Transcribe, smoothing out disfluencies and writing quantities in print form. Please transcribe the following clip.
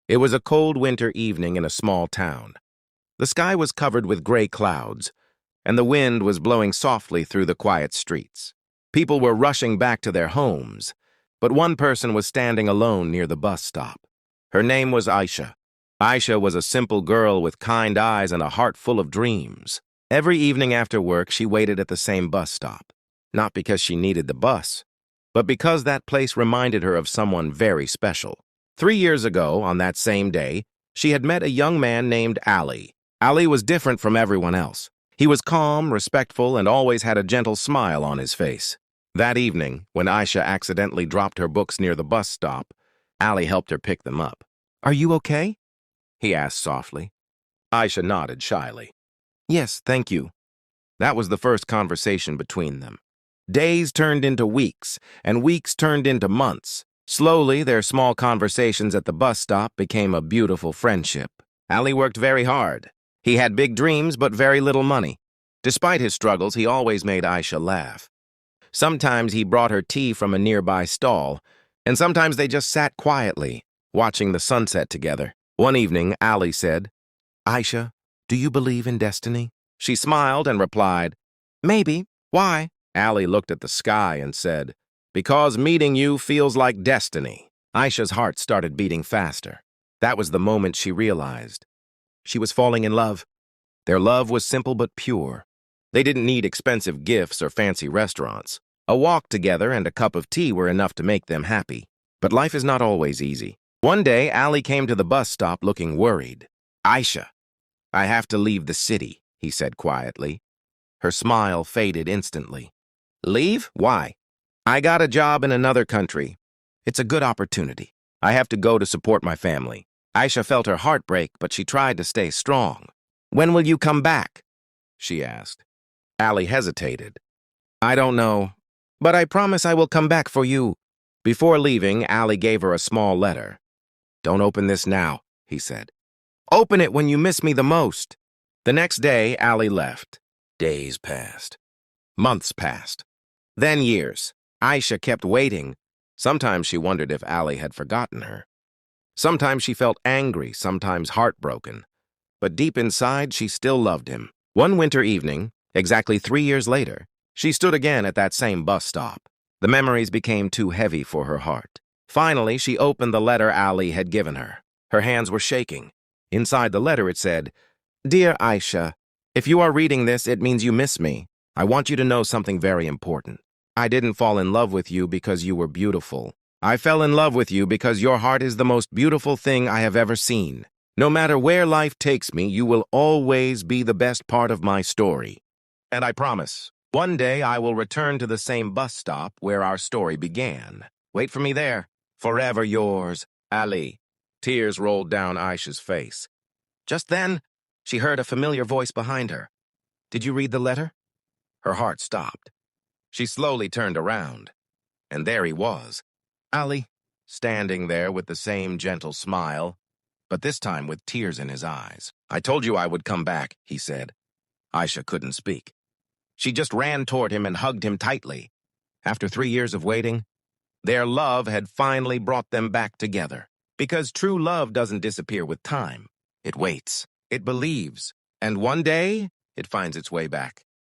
It was a cold winter evening in a small town. The sky was covered with gray clouds, and the wind was blowing softly through the quiet streets. People were rushing back to their homes, but one person was standing alone near the bus stop. Her name was Aisha. Aisha was a simple girl with kind eyes and a heart full of dreams. Every evening after work, she waited at the same bus stop, not because she needed the bus, but because that place reminded her of someone very special. 3 years ago, on that same day, she had met a young man named Ali. Ali was different from everyone else. He was calm, respectful, and always had a gentle smile on his face. That evening, when Aisha accidentally dropped her books near the bus stop, Ali helped her pick them up. "Are you okay?" he asked softly. Aisha nodded shyly. "Yes, thank you." That was the first conversation between them. Days turned into weeks, and weeks turned into months. Slowly, their small conversations at the bus stop became a beautiful friendship. Ali worked very hard. He had big dreams but very little money. Despite his struggles, he always made Aisha laugh. Sometimes he brought her tea from a nearby stall, and sometimes they just sat quietly, watching the sunset together. One evening, Ali said, "Aisha, do you believe in destiny?" She smiled and replied, "Maybe. Why?" Ali looked at the sky and said, "Because meeting you feels like destiny." Aisha's heart started beating faster. That was the moment she realized. She was falling in love. Their love was simple but pure. They didn't need expensive gifts or fancy restaurants. A walk together and a cup of tea were enough to make them happy. But life is not always easy. One day, Ali came to the bus stop looking worried. "Aisha, I have to leave the city," he said quietly. Her smile faded instantly. "Leave? Why?" "I got a job in another country. It's a good opportunity. I have to go to support my family." Aisha felt her heart break, but she tried to stay strong. "When will you come back?" she asked. Ali hesitated. "I don't know, but I promise I will come back for you." Before leaving, Ali gave her a small letter. "Don't open this now," he said. "Open it when you miss me the most." The next day, Ali left. Days passed. Months passed. Then years. Aisha kept waiting. Sometimes she wondered if Ali had forgotten her. Sometimes she felt angry, sometimes heartbroken. But deep inside, she still loved him. One winter evening, exactly 3 years later, she stood again at that same bus stop. The memories became too heavy for her heart. Finally, she opened the letter Ali had given her. Her hands were shaking. Inside the letter it said, "Dear Aisha, if you are reading this, it means you miss me. I want you to know something very important. I didn't fall in love with you because you were beautiful. I fell in love with you because your heart is the most beautiful thing I have ever seen. No matter where life takes me, you will always be the best part of my story. And I promise, one day I will return to the same bus stop where our story began. Wait for me there. Forever yours, Ali." Tears rolled down Aisha's face. Just then, she heard a familiar voice behind her. "Did you read the letter?" Her heart stopped. She slowly turned around, and there he was, Ali, standing there with the same gentle smile, but this time with tears in his eyes. "I told you I would come back," he said. Aisha couldn't speak. She just ran toward him and hugged him tightly. After 3 years of waiting, their love had finally brought them back together. Because true love doesn't disappear with time. It waits, it believes, and one day, it finds its way back.